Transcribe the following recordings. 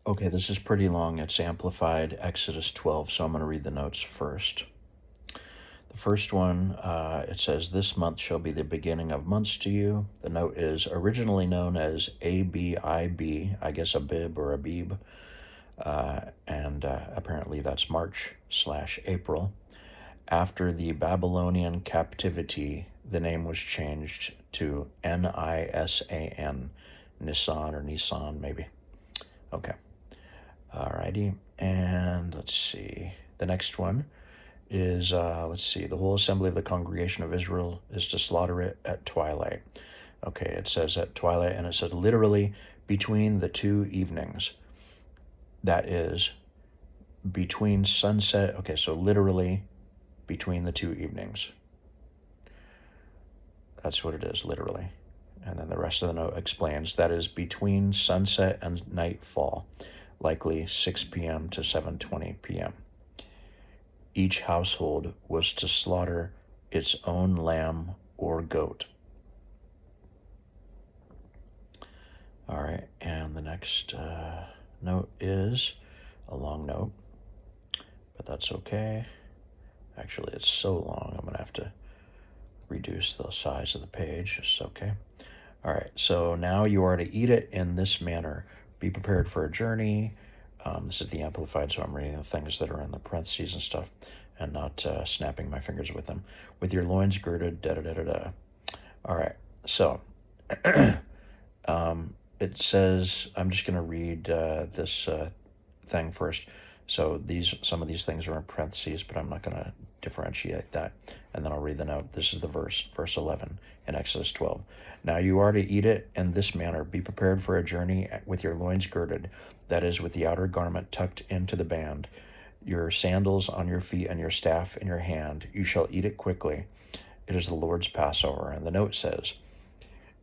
Okay, this is pretty long. It's amplified Exodus 12, so I'm going to read the notes first. The first one, it says, "This month shall be the beginning of months to you." The note is originally known as ABIB, I guess Abib or Abib, and apparently that's March/April. After the Babylonian captivity, the name was changed to Nisan, Nisan or Nisan, maybe. Okay. Alrighty. And let's see. The next one is, let's see, the whole assembly of the congregation of Israel is to slaughter it at twilight. Okay, it says at twilight, and it says literally between the two evenings. That is between sunset. Okay, so literally between the two evenings. That's what it is, literally. And then the rest of the note explains that is between sunset and nightfall, likely 6 p.m. to 7:20 p.m. Each household was to slaughter its own lamb or goat. All right, and the next note is a long note, but that's okay. Actually, it's so long, I'm going to have to reduce the size of the page. It's okay. All right, so now you are to eat it in this manner. Be prepared for a journey. This is the Amplified, so I'm reading the things that are in the parentheses and stuff and not snapping my fingers with them. With your loins girded, da da da da da. All right, so it says, I'm just going to read this thing first. So some of these things are in parentheses, but I'm not going to differentiate that. And then I'll read the note. This is the verse 11 in Exodus 12. Now you are to eat it in this manner. Be prepared for a journey with your loins girded, that is, with the outer garment tucked into the band, your sandals on your feet, and your staff in your hand. You shall eat it quickly. It is the Lord's Passover. And the note says,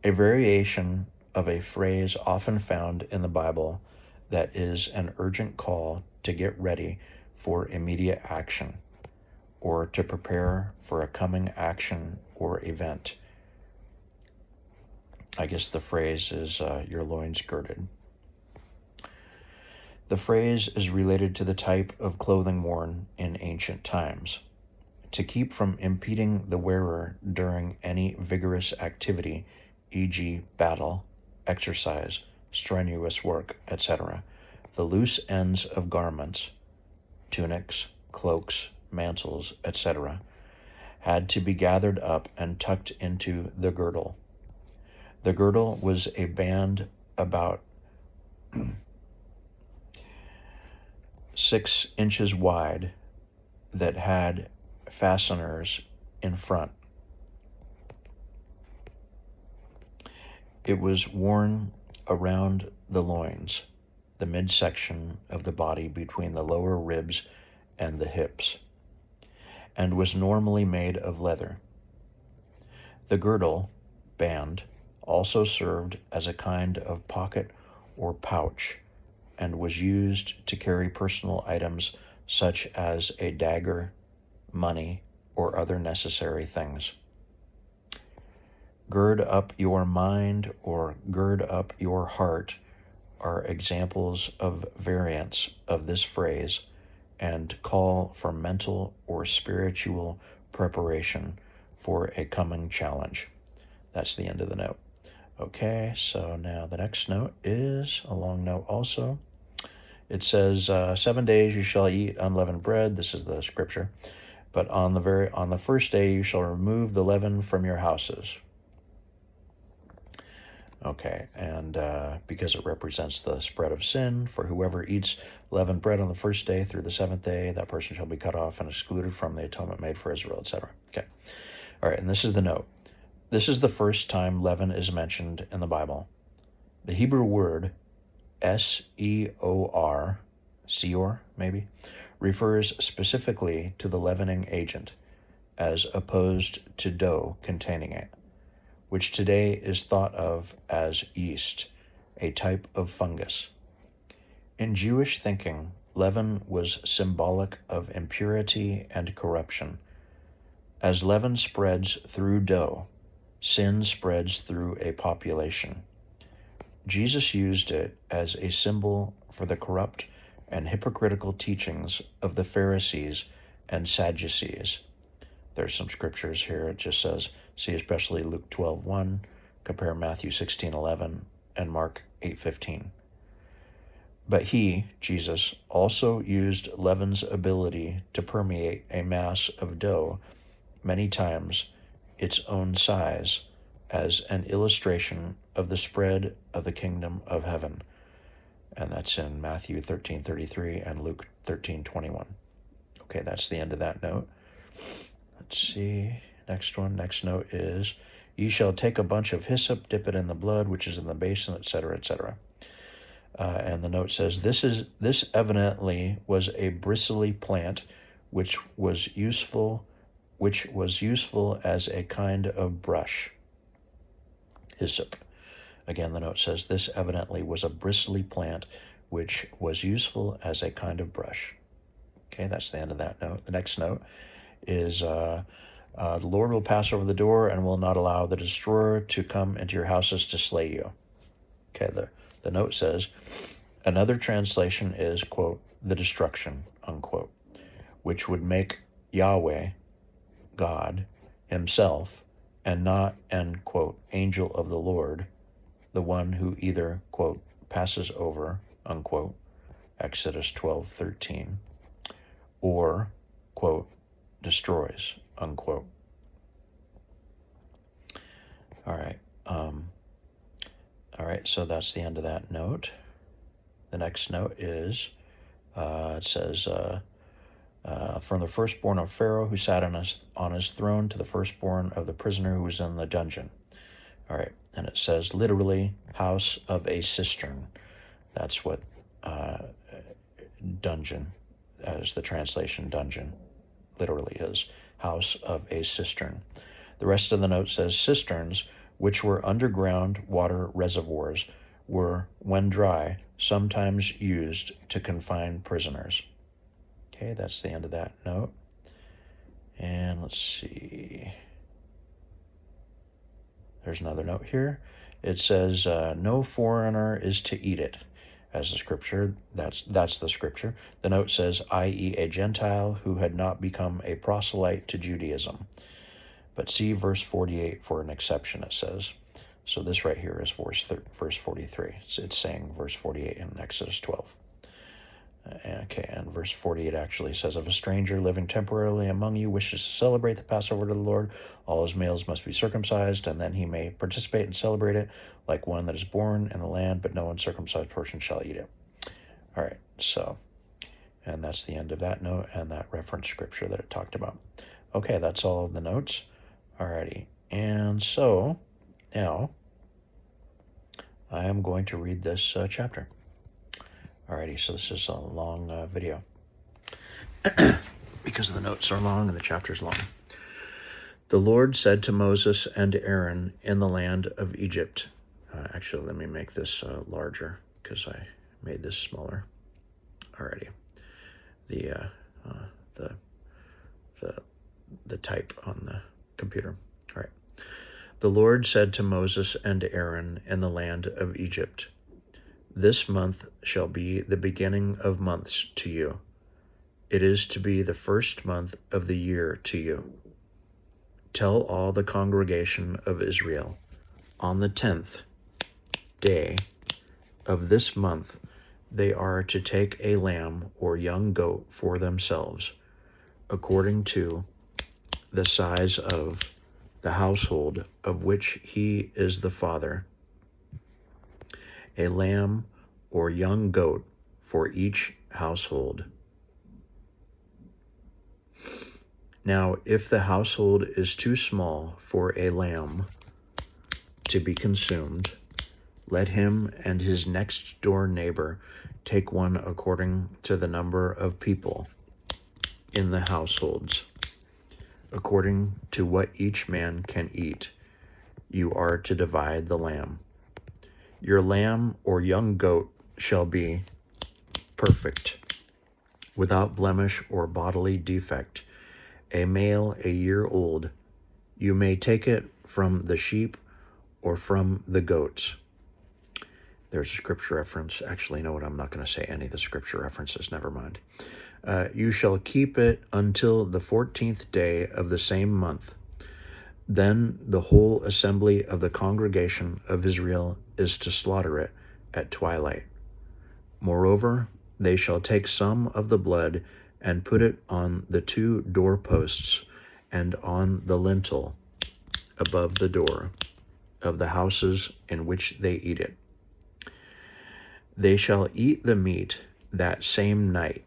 a variation of a phrase often found in the Bible that is an urgent call to get ready for immediate action or to prepare for a coming action or event. I guess the phrase is your loins girded. The phrase is related to the type of clothing worn in ancient times. To keep from impeding the wearer during any vigorous activity, e.g., battle, exercise, strenuous work, etc., the loose ends of garments, tunics, cloaks, mantles, etc., had to be gathered up and tucked into the girdle. The girdle was a band about 6 inches wide that had fasteners in front. It was worn around the loins, the midsection of the body between the lower ribs and the hips, and was normally made of leather. The girdle, band, also served as a kind of pocket or pouch and was used to carry personal items such as a dagger, money, or other necessary things. Gird up your mind or gird up your heart are examples of variants of this phrase and call for mental or spiritual preparation for a coming challenge. That's the end of the note. Okay, so now the next note is a long note also. It says, 7 days you shall eat unleavened bread. This is the scripture. But on the first day you shall remove the leaven from your houses. Okay, and because it represents the spread of sin, for whoever eats leavened bread on the first day through the seventh day, that person shall be cut off and excluded from the atonement made for Israel, etc. Okay, all right, and this is the note. This is the first time leaven is mentioned in the Bible. The Hebrew word seor, seor maybe, refers specifically to the leavening agent, as opposed to dough containing it, which today is thought of as yeast, a type of fungus. In Jewish thinking, leaven was symbolic of impurity and corruption. As leaven spreads through dough, sin spreads through a population. Jesus used it as a symbol for the corrupt and hypocritical teachings of the Pharisees and Sadducees. There's some scriptures here. It just says, see especially Luke 12:1, compare Matthew 16:11, and Mark 8:15. But he, Jesus, also used leaven's ability to permeate a mass of dough many times its own size as an illustration of the spread of the kingdom of heaven. And that's in Matthew 13:33 and Luke 13:21. Okay, that's the end of that note. Let's see. Next one. Next note is, ye shall take a bunch of hyssop, dip it in the blood which is in the basin, etc., etc. And the note says, this evidently was a bristly plant which was useful as a kind of brush. Hyssop. Again, the note says, this evidently was a bristly plant which was useful as a kind of brush. Okay, that's the end of that note. The next note is, the Lord will pass over the door and will not allow the destroyer to come into your houses to slay you. Okay, the note says, another translation is, quote, the destruction, unquote, which would make Yahweh, God, himself, and not an, quote, angel of the Lord, the one who either, quote, passes over, unquote, Exodus 12:13, or, quote, destroys, unquote. All right, so that's the end of that note. The next note is, it says, from the firstborn of Pharaoh who sat on his throne to the firstborn of the prisoner who was in the dungeon. All right, and it says literally house of a cistern. That's what dungeon, as the translation dungeon, literally is, house of a cistern. The rest of the note says cisterns, which were underground water reservoirs, were, when dry, sometimes used to confine prisoners. Okay, that's the end of that note. And let's see. There's another note here. It says, no foreigner is to eat it. As the scripture, that's the scripture. The note says, i.e. a Gentile who had not become a proselyte to Judaism. But see verse 48 for an exception, it says. So this right here is verse 43. It's saying verse 48 in Exodus 12. Okay, and verse 48 actually says, if a stranger living temporarily among you wishes to celebrate the Passover to the Lord, all his males must be circumcised, and then he may participate and celebrate it like one that is born in the land, but no uncircumcised person shall eat it. All right, so, and that's the end of that note and that reference scripture that it talked about. Okay, that's all of the notes. Alrighty, and so now I am going to read this chapter. Alrighty, so this is a long video because the notes are long and the chapter's long. The Lord said to Moses and Aaron in the land of Egypt. Actually, let me make this larger because I made this smaller. Alrighty, the type on the computer. All right. The Lord said to Moses and Aaron in the land of Egypt, this month shall be the beginning of months to you. It is to be the first month of the year to you. Tell all the congregation of Israel, on the 10th day of this month, they are to take a lamb or young goat for themselves, according to the size of the household of which he is the father, a lamb or young goat for each household. Now, if the household is too small for a lamb to be consumed, let him and his next door neighbor take one according to the number of people in the households. According to what each man can eat, you are to divide the lamb. Your lamb or young goat shall be perfect, without blemish or bodily defect, a male a year old. You may take it from the sheep or from the goats. There's a scripture reference. Actually, you know what? I'm not going to say any of the scripture references. Never mind. You shall keep it until the 14th day of the same month. Then the whole assembly of the congregation of Israel is to slaughter it at twilight. Moreover, they shall take some of the blood and put it on the 2 doorposts and on the lintel above the door of the houses in which they eat it. They shall eat the meat that same night,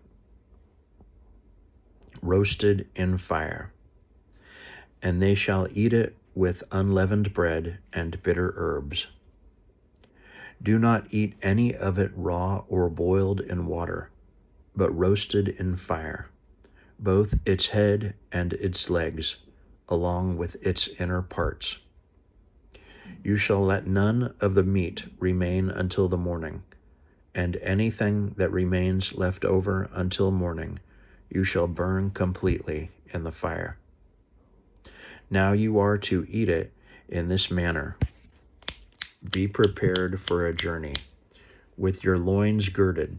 roasted in fire, and they shall eat it with unleavened bread and bitter herbs. Do not eat any of it raw or boiled in water, but roasted in fire, both its head and its legs, along with its inner parts. You shall let none of the meat remain until the morning, and anything that remains left over until morning you shall burn completely in the fire. Now you are to eat it in this manner. Be prepared for a journey, with your loins girded,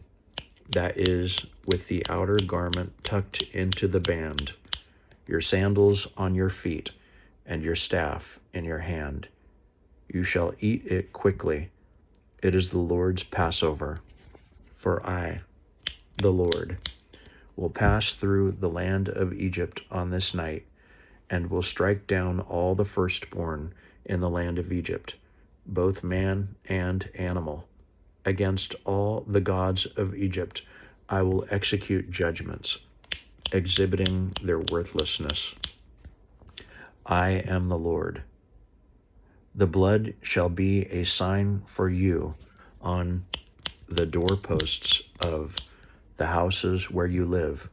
that is, with the outer garment tucked into the band, your sandals on your feet, and your staff in your hand. You shall eat it quickly. It is the Lord's Passover. For I, the Lord, will pass through the land of Egypt on this night, and will strike down all the firstborn in the land of Egypt, both man and animal. Against all the gods of Egypt I will execute judgments, exhibiting their worthlessness. I am the Lord. The blood shall be a sign for you on the doorposts of the houses where you live.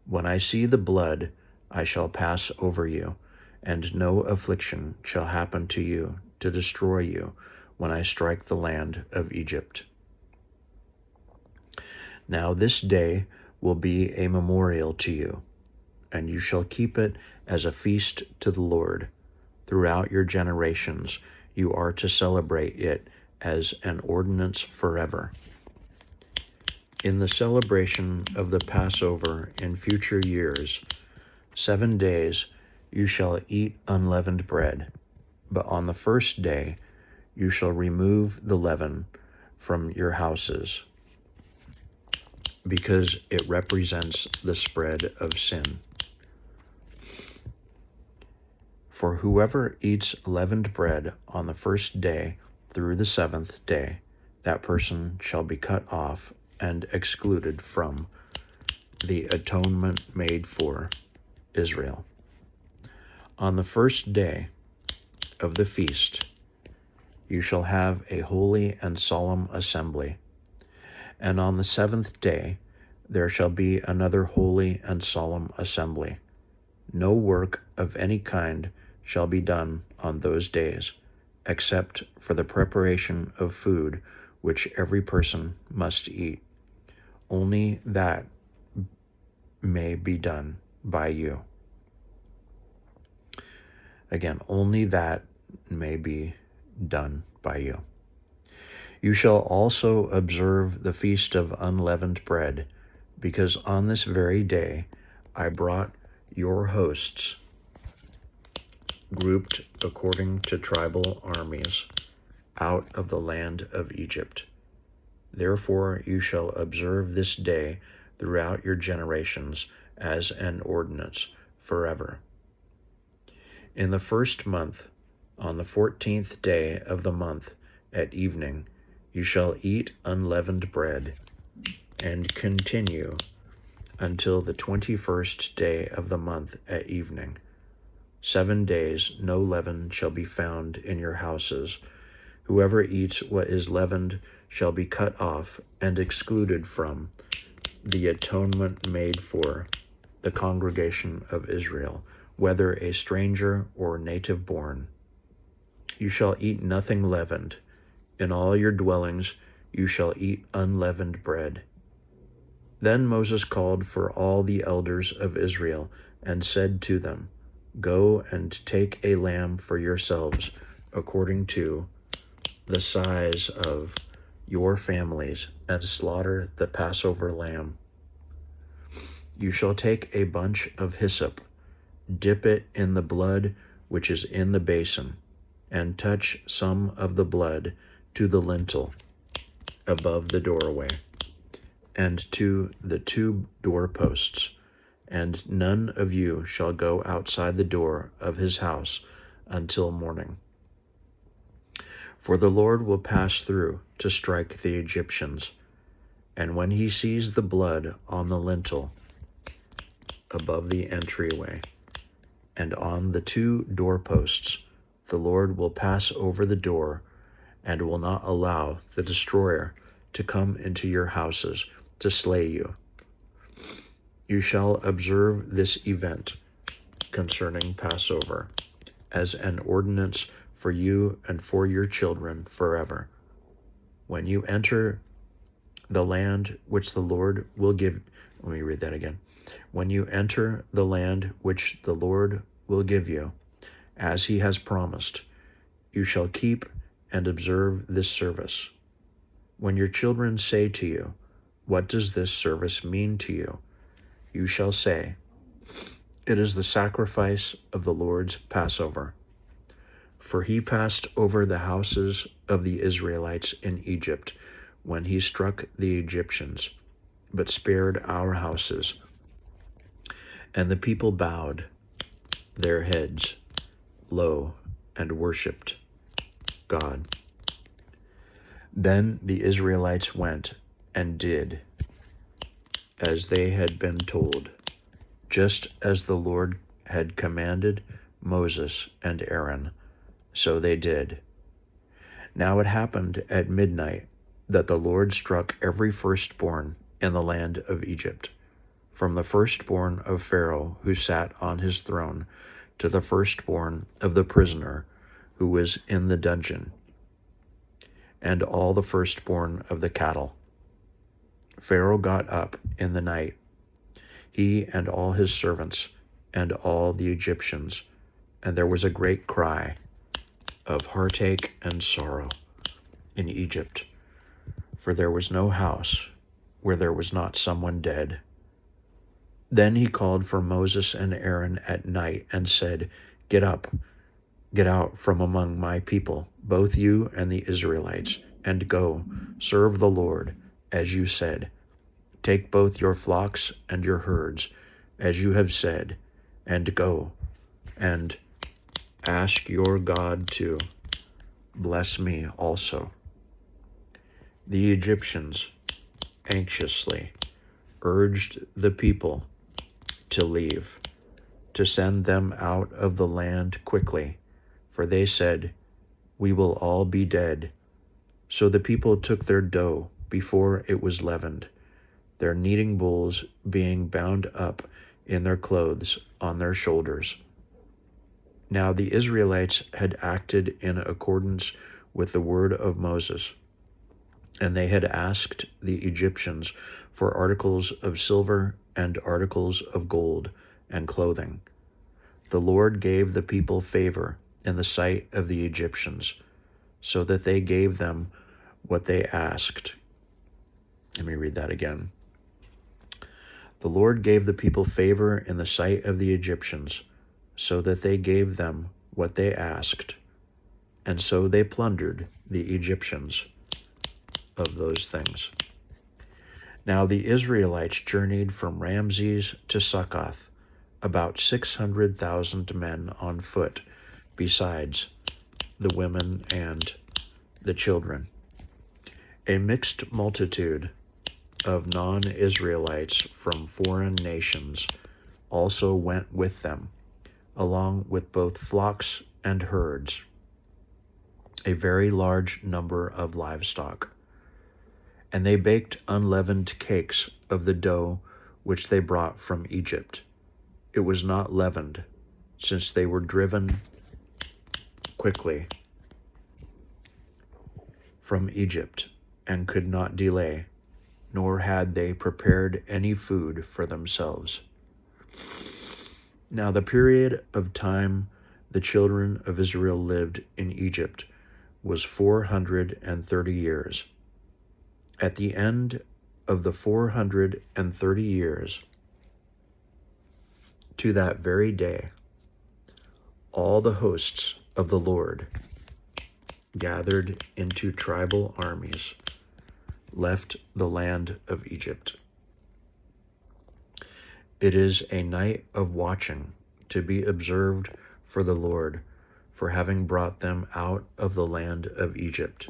When I see the blood, I shall pass over you, and no affliction shall happen to you to destroy you when I strike the land of Egypt. Now this day will be a memorial to you, and you shall keep it as a feast to the Lord. Throughout your generations you are to celebrate it as an ordinance forever. In the celebration of the Passover in future years, 7 days you shall eat unleavened bread, but on the first day you shall remove the leaven from your houses, because it represents the spread of sin. For whoever eats leavened bread on the first day through the 7th day, that person shall be cut off and excluded from the atonement made for Israel. On the first day of the feast, you shall have a holy and solemn assembly, and on the 7th day there shall be another holy and solemn assembly. No work of any kind shall be done on those days, except for the preparation of food which every person must eat. Only that may be done by you. Again, only that may be done by you. You shall also observe the feast of unleavened bread, because on this very day I brought your hosts, grouped according to tribal armies, out of the land of Egypt. Therefore you shall observe this day throughout your generations as an ordinance forever. In the first month, on the 14th day of the month at evening, you shall eat unleavened bread, and continue until the 21st day of the month at evening. 7 days no leaven shall be found in your houses. Whoever eats what is leavened shall be cut off and excluded from the atonement made for the congregation of Israel, whether a stranger or native born. You shall eat nothing leavened. In all your dwellings you shall eat unleavened bread. Then Moses called for all the elders of Israel and said to them, Go and take a lamb for yourselves according to the size of your families, and slaughter the Passover lamb. You shall take a bunch of hyssop, dip it in the blood which is in the basin, and touch some of the blood to the lintel above the doorway, and to the two doorposts, and none of you shall go outside the door of his house until morning. For the Lord will pass through to strike the Egyptians, and when he sees the blood on the lintel above the entryway and on the two doorposts, the Lord will pass over the door and will not allow the destroyer to come into your houses to slay you. You shall observe this event concerning Passover as an ordinance for you and for your children forever. When you enter the land which the Lord will give, let me read that again. When you enter the land which the Lord will give you, as he has promised, you shall keep and observe this service. When your children say to you, "What does this service mean to you?" you shall say, "It is the sacrifice of the Lord's Passover. For he passed over the houses of the Israelites in Egypt when he struck the Egyptians, but spared our houses." And the people bowed their heads low and worshipped God. Then the Israelites went and did as they had been told, just as the Lord had commanded Moses and Aaron, so they did. Now it happened at midnight that the Lord struck every firstborn in the land of Egypt, from the firstborn of Pharaoh who sat on his throne to the firstborn of the prisoner who was in the dungeon, and all the firstborn of the cattle. Pharaoh got up in the night, he and all his servants and all the Egyptians, and there was a great cry of heartache and sorrow in Egypt, for there was no house where there was not someone dead. Then he called for Moses and Aaron at night and said, "Get up, get out from among my people, both you and the Israelites, and go, serve the Lord, as you said. Take both your flocks and your herds, as you have said, and go, and ask your God to bless me also." The Egyptians anxiously urged the people to leave, to send them out of the land quickly, for they said, "We will all be dead." So the people took their dough before it was leavened, their kneading bowls being bound up in their clothes on their shoulders. Now the Israelites had acted in accordance with the word of Moses, and they had asked the Egyptians for articles of silver and articles of gold and clothing. The Lord gave the people favor in the sight of the Egyptians, so that they gave them what they asked. Let me read that again. The Lord gave the people favor in the sight of the Egyptians, so that they gave them what they asked, and so they plundered the Egyptians of those things. Now the Israelites journeyed from Ramses to Succoth, about 600,000 men on foot, besides the women and the children. A mixed multitude of non-Israelites from foreign nations also went with them, along with both flocks and herds, a very large number of livestock. And they baked unleavened cakes of the dough which they brought from Egypt. It was not leavened, since they were driven quickly from Egypt and could not delay, nor had they prepared any food for themselves. Now the period of time the children of Israel lived in Egypt was 430 years. At the end of the 430 years, to that very day, all the hosts of the Lord gathered into tribal armies left the land of Egypt. It is a night of watching to be observed for the Lord, for having brought them out of the land of Egypt.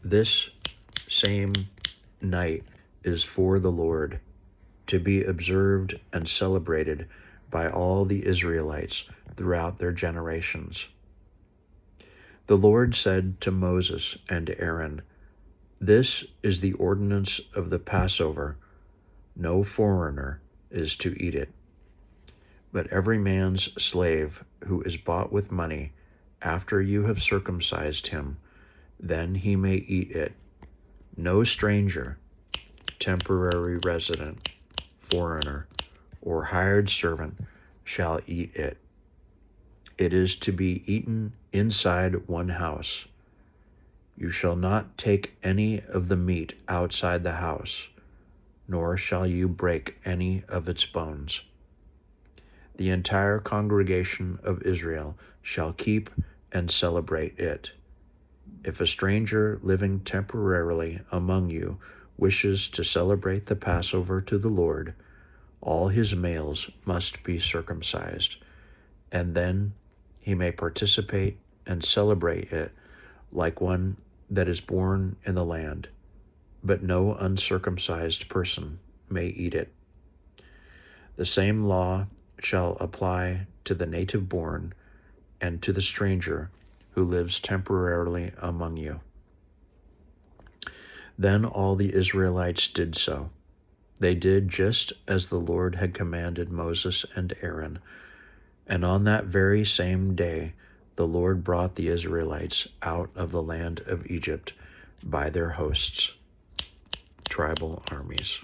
This same night is for the Lord, to be observed and celebrated by all the Israelites throughout their generations. The Lord said to Moses and Aaron, "This is the ordinance of the Passover. No foreigner is to eat it, but every man's slave who is bought with money, after you have circumcised him, then he may eat it. No stranger, temporary resident, foreigner, or hired servant shall eat it. It is to be eaten inside one house. You shall not take any of the meat outside the house, nor shall you break any of its bones. The entire congregation of Israel shall keep and celebrate it. If a stranger living temporarily among you wishes to celebrate the Passover to the Lord, all his males must be circumcised, and then he may participate and celebrate it like one that is born in the land, but no uncircumcised person may eat it. The same law shall apply to the native born and to the stranger who lives temporarily among you." Then all the Israelites did so. They did just as the Lord had commanded Moses and Aaron. And on that very same day, the Lord brought the Israelites out of the land of Egypt by their hosts, tribal armies.